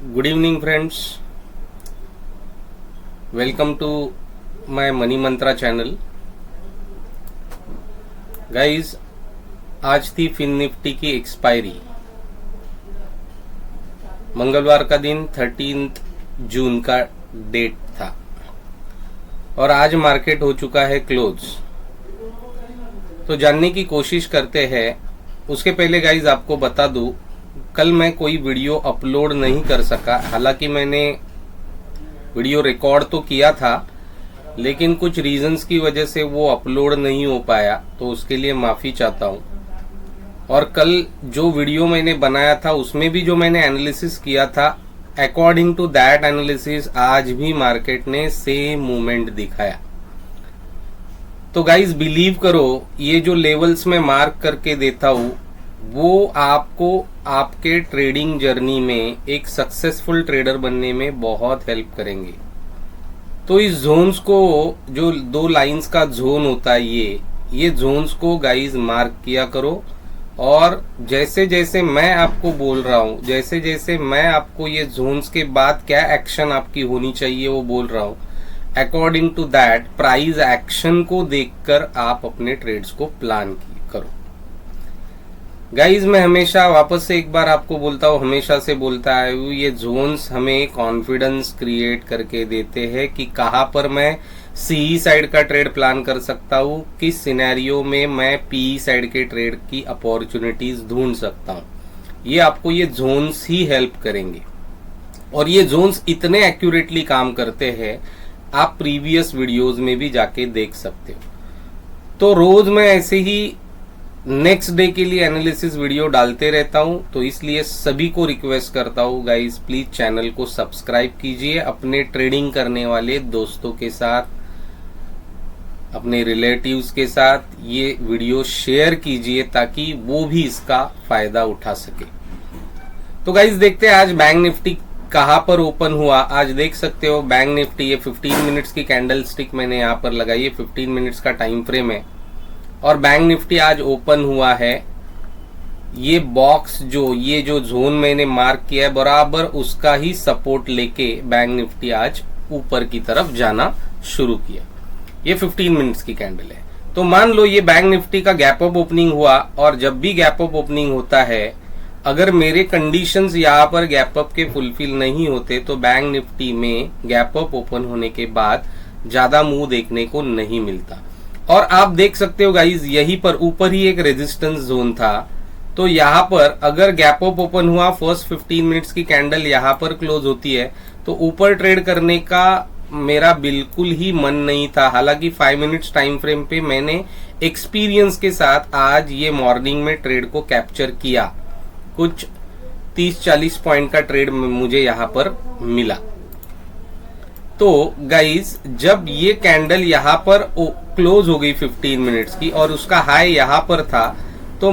Good evening friends, welcome to my money mantra channel. Guys, आज थी fin Nifty की expiry. मंगलवार का दिन 13 जून का डेट था और आज मार्केट हो चुका है क्लोज। तो जानने की कोशिश करते हैं। उसके पहले गाइस आपको बता दूं, कल मैं कोई वीडियो अपलोड नहीं कर सका। हालांकि मैंने वीडियो रिकॉर्ड तो किया था, लेकिन कुछ रीजंस की वजह से वो अपलोड नहीं हो पाया, तो उसके लिए माफी चाहता हूँ। और कल जो वीडियो मैंने बनाया था उसमें भी जो मैंने एनालिसिस किया था, अकॉर्डिंग टू दैट एनालिसिस आज भी मार्केट ने सेम मूवमेंट दिखाया। तो गाइस बिलीव करो, ये जो लेवल्स में मार्क करके देता हूँ वो आपको आपके ट्रेडिंग जर्नी में एक सक्सेसफुल ट्रेडर बनने में बहुत हेल्प करेंगे। तो इस जोन्स को, जो 2 लाइंस का जोन होता है, ये जोन्स को गाइस मार्क किया करो। और जैसे जैसे मैं आपको बोल रहा हूं, जैसे जैसे मैं आपको ये जोन्स के बाद क्या एक्शन आपकी होनी चाहिए वो बोल रहा हूं, according to that price action को देखकर आप अपने ट्रेड्स को प्लान करो। गाइज, मैं हमेशा वापस से एक बार आपको बोलता हूँ, हमेशा से बोलता आया हूँ, ये जोन्स हमें कॉन्फिडेंस क्रिएट करके देते हैं कि कहाँ पर मैं सी साइड का ट्रेड प्लान कर सकता हूँ, किस सिनेरियो में मैं पी साइड के ट्रेड की अपॉर्चुनिटीज ढूंढ सकता हूँ। ये आपको ये जोन्स ही हेल्प करेंगे। और ये जोन्स इतने एक्यूरेटली काम करते हैं, आप प्रीवियस वीडियोज में भी जाके देख सकते हो। तो रोज मैं ऐसे ही नेक्स्ट डे के लिए एनालिसिस वीडियो डालते रहता हूं, तो इसलिए सभी को रिक्वेस्ट करता हूं गाइस, प्लीज चैनल को सब्सक्राइब कीजिए, अपने ट्रेडिंग करने वाले दोस्तों के साथ, अपने रिलेटिव्स के साथ ये वीडियो शेयर कीजिए ताकि वो भी इसका फायदा उठा सके। तो गाइस देखते हैं आज बैंक निफ्टी कहां पर ओपन हुआ। आज देख सकते हो बैंक निफ्टी, ये 15 मिनट्स की कैंडल स्टिक मैंने यहां पर लगाई है, 15 मिनट्स का टाइम फ्रेम है। और बैंक निफ्टी आज ओपन हुआ है, ये बॉक्स ये जो जोन मैंने मार्क किया है बराबर उसका ही सपोर्ट लेके बैंक निफ्टी आज ऊपर की तरफ जाना शुरू किया। ये 15 मिनट्स की कैंडल है। तो मान लो ये बैंक निफ्टी का गैप अप ओपनिंग हुआ, और जब भी गैप अप ओपनिंग होता है, अगर मेरे कंडीशंस यहाँ पर गैप अप के फुलफिल नहीं होते तो बैंक निफ्टी में गैप अप ओपन होने के बाद ज्यादा मूव देखने को नहीं मिलता। और आप देख सकते हो गाइज, यहीं पर ऊपर ही एक रेजिस्टेंस जोन था। तो यहाँ पर अगर गैप अप ओपन हुआ, फर्स्ट 15 मिनट्स की कैंडल यहाँ पर क्लोज होती है, तो ऊपर ट्रेड करने का मेरा बिल्कुल ही मन नहीं था। हालांकि 5 मिनट्स टाइम फ्रेम पे मैंने एक्सपीरियंस के साथ आज ये मॉर्निंग में ट्रेड को कैप्चर किया। कुछ 30-40 पॉइंट का ट्रेड मुझे यहाँ पर मिला। तो गाइज, जब ये कैंडल यहाँ पर क्लोज हो गई 15 मिनट्स की और उसका हाई यहाँ पर था, तो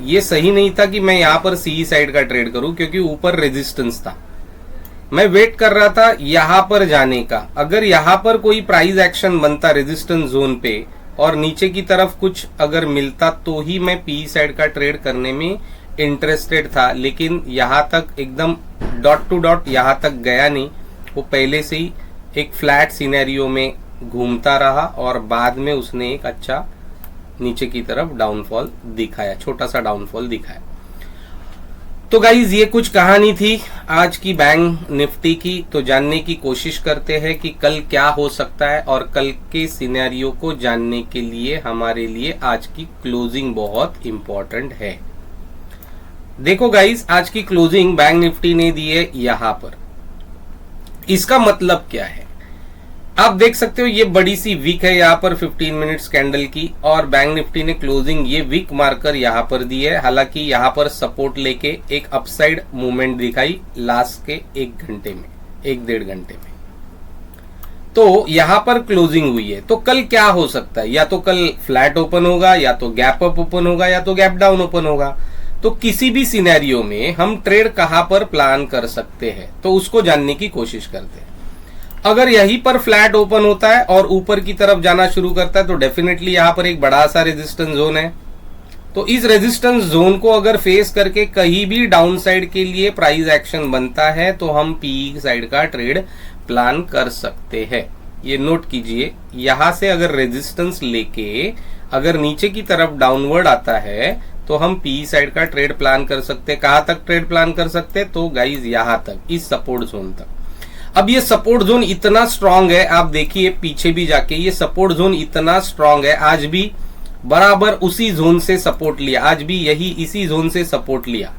ये सही नहीं था कि मैं यहाँ पर सी साइड का ट्रेड करूं, क्योंकि ऊपर रेजिस्टेंस था। मैं वेट कर रहा था यहाँ पर जाने का। अगर यहाँ पर कोई प्राइस एक्शन बनता रेजिस्टेंस जोन पे और नीचे की तरफ कुछ अगर मिलता, तो ही मैं पी साइड का ट्रेड करने में इंटरेस्टेड था। लेकिन यहाँ तक एकदम डॉट टू डॉट यहाँ तक गया नहीं, वो पहले से ही एक फ्लैट सिनेरियो में घूमता रहा और बाद में उसने एक अच्छा नीचे की तरफ डाउनफॉल दिखाया, छोटा सा डाउनफॉल दिखाया। तो गाइज, ये कुछ कहानी थी आज की बैंक निफ्टी की। तो जानने की कोशिश करते हैं कि कल क्या हो सकता है, और कल के सिनेरियो को जानने के लिए हमारे लिए आज की क्लोजिंग बहुत इंपॉर्टेंट है। देखो गाइज, आज की क्लोजिंग बैंक निफ्टी ने दी है यहाँ पर। इसका मतलब क्या है आप देख सकते हो, ये बड़ी सी वीक है यहाँ पर 15 मिनट्स कैंडल की, और बैंक निफ्टी ने क्लोजिंग ये वीक मार्कर यहाँ पर दी है। हालांकि यहाँ पर सपोर्ट लेके एक अपसाइड मूवमेंट दिखाई लास्ट के 1 घंटे में, 1-1.5 घंटे में। तो यहाँ पर क्लोजिंग हुई है। तो कल क्या हो सकता है, या तो कल फ्लैट ओपन होगा, या तो गैप अप ओपन होगा, या तो गैप डाउन ओपन होगा। तो किसी भी सिनेरियो में हम ट्रेड कहां पर प्लान कर सकते हैं, तो उसको जानने की कोशिश करते हैं। अगर यहीं पर फ्लैट ओपन होता है और ऊपर की तरफ जाना शुरू करता है, तो डेफिनेटली यहां पर एक बड़ा सा रेजिस्टेंस जोन है। तो इस रेजिस्टेंस जोन को अगर फेस करके कहीं भी डाउन साइड के लिए प्राइस एक्शन बनता है तो हम पीई साइड का ट्रेड प्लान कर सकते हैं। ये नोट कीजिए, यहां से अगर रेजिस्टेंस लेके अगर नीचे की तरफ डाउनवर्ड आता है तो हम पीई साइड का ट्रेड प्लान कर सकते हैं। कहां तक ट्रेड प्लान कर सकते हैं? तो गाइज यहां तक, इस सपोर्ट जोन तक। अब ये सपोर्ट जोन इतना स्ट्रांग है, आप देखिए पीछे भी जाके, ये सपोर्ट जोन इतना स्ट्रांग है, आज भी बराबर उसी जोन से सपोर्ट लिया, आज भी यही इसी जोन से सपोर्ट लिया,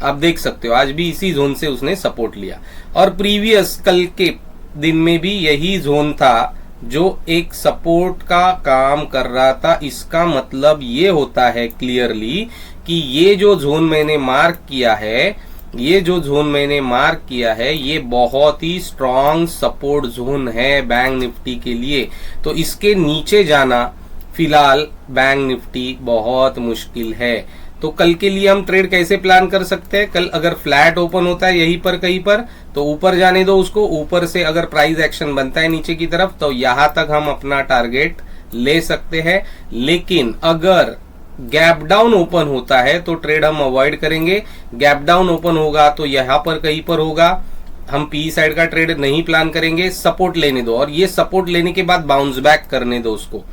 आप देख सकते हो, आज भी इसी जोन से उसने सपोर्ट लिया। और प्रीवियस कल के दिन में भी यही जोन था जो एक सपोर्ट का काम कर रहा था। इसका मतलब ये होता है क्लियरली कि ये जो जोन मैंने मार्क किया है, ये जो जोन मैंने मार्क किया है, ये बहुत ही स्ट्रांग सपोर्ट जोन है बैंक निफ्टी के लिए। तो इसके नीचे जाना फिलहाल बैंक निफ्टी बहुत मुश्किल है। तो कल के लिए हम ट्रेड कैसे प्लान कर सकते हैं? कल अगर फ्लैट ओपन होता है यहीं पर कहीं पर, तो ऊपर जाने दो उसको, ऊपर से अगर प्राइस एक्शन बनता है नीचे की तरफ तो यहां तक हम अपना टारगेट ले सकते हैं। लेकिन अगर गैप डाउन ओपन होता है तो ट्रेड हम अवॉइड करेंगे। गैप डाउन ओपन होगा तो यहां पर कहीं पर होगा, हम पी साइड का ट्रेड नहीं प्लान करेंगे। सपोर्ट लेने दो, और ये सपोर्ट लेने के बाद बाउंस बैक करने दो उसको।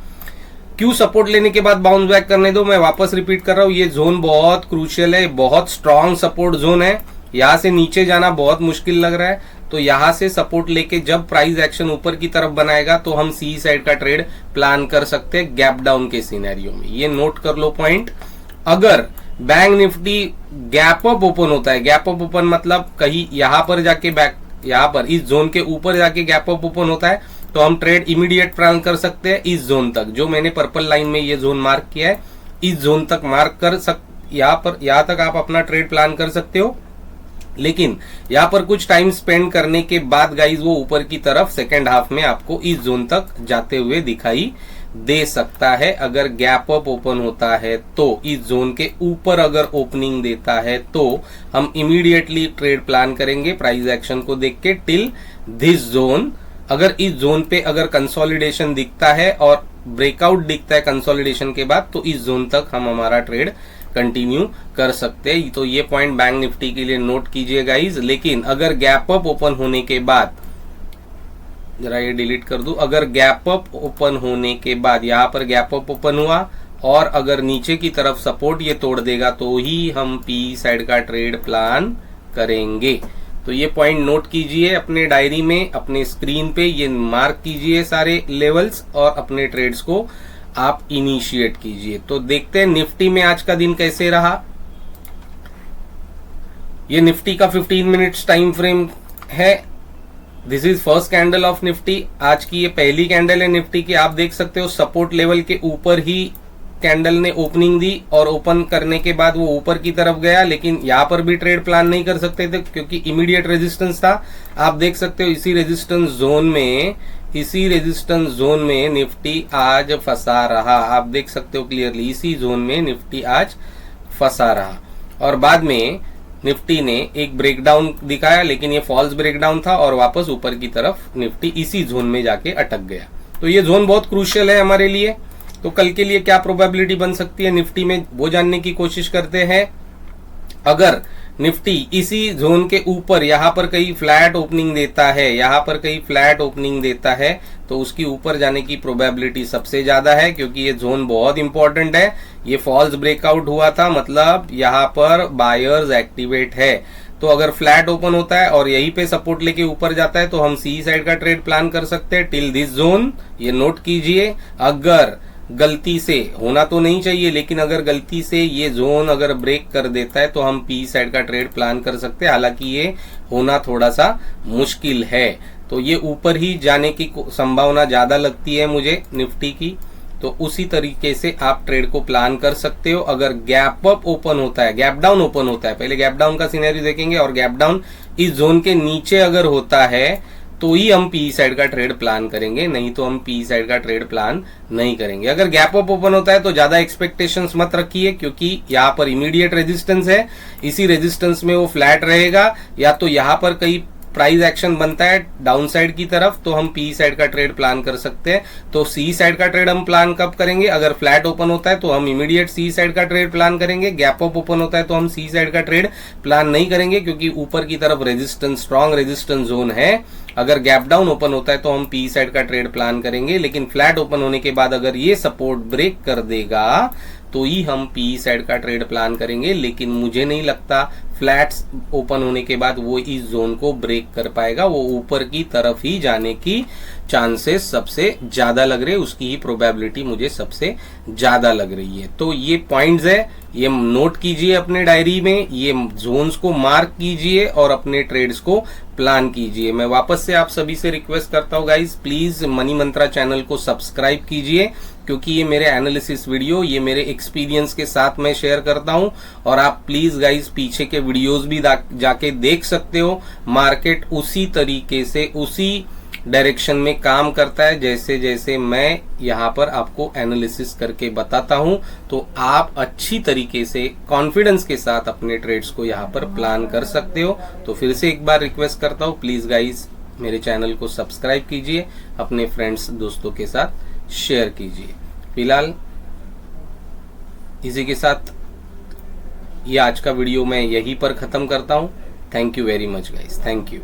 क्यों सपोर्ट लेने के बाद बाउंस बैक करने दो? मैं वापस रिपीट कर रहा हूं, ये जोन बहुत क्रूशियल है, बहुत स्ट्रांग सपोर्ट जोन है। यहां से नीचे जाना बहुत मुश्किल लग रहा है, तो यहां से सपोर्ट लेके जब प्राइस एक्शन ऊपर की तरफ बनाएगा तो हम सी साइड का ट्रेड प्लान कर सकते हैं गैप डाउन के सिनेरियो में। ये नोट कर लो पॉइंट। अगर bank Nifty gap up open होता है, गैप अप ओपन मतलब कहीं यहां पर जाके बैक, यहां पर इस जोन के ऊपर जाके गैप अप ओपन होता है तो हम ट्रेड इमीडिएट प्लान कर सकते हैं इस जोन तक, जो मैंने पर्पल लाइन में ये जोन मार्क किया है, इस जोन तक मार्क कर यहां तक आप अपना ट्रेड प्लान कर सकते हो। लेकिन यहां पर कुछ टाइम स्पेंड करने के बाद गाइज वो ऊपर की तरफ सेकेंड हाफ में आपको इस जोन तक जाते हुए दिखाई दे सकता है। अगर गैप अप ओपन होता है तो इस जोन के ऊपर अगर ओपनिंग देता है तो हम इमीडिएटली ट्रेड प्लान करेंगे प्राइस एक्शन को देख के टिल दिस जोन। अगर इस जोन पे अगर कंसोलिडेशन दिखता है और ब्रेकआउट दिखता है कंसोलिडेशन के बाद तो इस जोन तक हम हमारा ट्रेड कंटिन्यू कर सकते हैं। तो ये पॉइंट बैंक निफ्टी के लिए नोट कीजिए गाइज। लेकिन अगर गैप अप ओपन होने के बाद, जरा ये डिलीट कर दूं, अगर गैप अप ओपन होने के बाद यहां पर गैप अप ओपन हुआ और अगर नीचे की तरफ सपोर्ट ये तोड़ देगा तो ही हम पी साइड का ट्रेड प्लान करेंगे। तो ये पॉइंट नोट कीजिए अपने डायरी में, अपने स्क्रीन पे ये मार्क कीजिए सारे लेवल्स और अपने ट्रेड्स को आप इनिशिएट कीजिए। तो देखते हैं निफ्टी में आज का दिन कैसे रहा। ये निफ्टी का 15 मिनट्स टाइम फ्रेम है। This is first candle of Nifty. आज की ये पहली कैंडल है निफ्टी की। आप देख सकते हो सपोर्ट लेवल के ऊपर ही कैंडल ने ओपनिंग दी और ओपन करने के बाद वो ऊपर की तरफ गया, लेकिन यहां पर भी ट्रेड प्लान नहीं कर सकते थे क्योंकि इमीडिएट रेजिस्टेंस था। आप देख सकते हो इसी रेजिस्टेंस जोन में निफ्टी आज फंसा रहा। आप देख सकते हो क्लियरली इसी जोन में निफ्टी आज फंसा रहा और बाद में निफ्टी ने एक ब्रेकडाउन दिखाया, लेकिन ये फॉल्स ब्रेकडाउन था और वापस ऊपर की तरफ निफ्टी इसी जोन में जाके अटक गया। तो ये जोन बहुत क्रूशियल है हमारे लिए। तो कल के लिए क्या प्रोबेबिलिटी बन सकती है निफ्टी में, वो जानने की कोशिश करते हैं। अगर निफ्टी इसी जोन के ऊपर यहां पर कहीं फ्लैट ओपनिंग देता है, तो उसकी ऊपर जाने की प्रोबेबिलिटी सबसे ज्यादा है क्योंकि ये जोन बहुत इंपॉर्टेंट है। ये फॉल्स ब्रेकआउट हुआ था, मतलब यहां पर बायर्स एक्टिवेट है। तो अगर फ्लैट ओपन होता है और यहीं पे सपोर्ट लेके ऊपर जाता है तो हम सी साइड का ट्रेड प्लान कर सकते हैं टिल दिस जोन। ये नोट कीजिए। अगर गलती से, होना तो नहीं चाहिए, लेकिन अगर गलती से ये जोन अगर ब्रेक कर देता है तो हम पी साइड का ट्रेड प्लान कर सकते हैं। हालांकि ये होना थोड़ा सा मुश्किल है। तो ये ऊपर ही जाने की संभावना ज्यादा लगती है मुझे निफ्टी की। तो उसी तरीके से आप ट्रेड को प्लान कर सकते हो। अगर गैप अप ओपन होता है, गैप डाउन ओपन होता है, पहले गैप डाउन का सिनेरियो देखेंगे, और गैप डाउन इस जोन के नीचे अगर होता है तो ही हम पी साइड का ट्रेड प्लान करेंगे, नहीं तो हम पी साइड का ट्रेड प्लान नहीं करेंगे। अगर गैप अप ओपन होता है तो ज्यादा एक्सपेक्टेशंस मत रखिए क्योंकि यहाँ पर इमीडिएट रेजिस्टेंस है, इसी रेजिस्टेंस में वो फ्लैट रहेगा, या तो यहाँ पर कहीं प्राइस एक्शन बनता है डाउन साइड की तरफ तो हम पी साइड का ट्रेड प्लान कर सकते हैं। तो सी साइड का ट्रेड हम प्लान कब करेंगे? अगर फ्लैट ओपन होता है तो हम इमीडिएट सी साइड का ट्रेड प्लान करेंगे। गैप अप ओपन होता है तो हम सी साइड का ट्रेड प्लान नहीं करेंगे, क्योंकि ऊपर की तरफ रेजिस्टेंस, स्ट्रॉन्ग रेजिस्टेंस जोन है। अगर गैप डाउन ओपन होता है तो हम पी साइड का ट्रेड प्लान करेंगे, लेकिन फ्लैट ओपन होने के बाद अगर ये सपोर्ट ब्रेक कर देगा तो ही हम पी साइड का ट्रेड प्लान करेंगे। लेकिन मुझे नहीं लगता फ्लैट्स ओपन होने के बाद वो इस जोन को ब्रेक कर पाएगा। वो ऊपर की तरफ ही जाने की चांसेस सबसे ज्यादा लग रहे हैं, उसकी ही प्रोबेबिलिटी मुझे सबसे ज्यादा लग रही है। तो ये पॉइंट्स है, ये नोट कीजिए अपने डायरी में, ये जोन्स को मार्क कीजिए और अपने ट्रेड्स को प्लान कीजिए। मैं वापस से आप सभी से रिक्वेस्ट करता हूँ guys, please money mantra channel को सब्सक्राइब कीजिए, क्योंकि ये मेरे एनालिसिस वीडियो, ये मेरे एक्सपीरियंस के साथ मैं शेयर करता हूं। और आप प्लीज गाइज पीछे के वीडियोस भी जाके देख सकते हो। मार्केट उसी तरीके से, उसी डायरेक्शन में काम करता है जैसे जैसे मैं यहाँ पर आपको एनालिसिस करके बताता हूं। तो आप अच्छी तरीके से कॉन्फिडेंस के साथ अपने ट्रेड्स को यहाँ पर प्लान कर सकते हो। तो फिर से एक बार रिक्वेस्ट करता हूँ, प्लीज गाइज मेरे चैनल को सब्सक्राइब कीजिए, अपने फ्रेंड्स दोस्तों के साथ शेयर कीजिए। फिलहाल इसी के साथ ये आज का वीडियो मैं यहीं पर खत्म करता हूं। Thank you very much guys, thank you.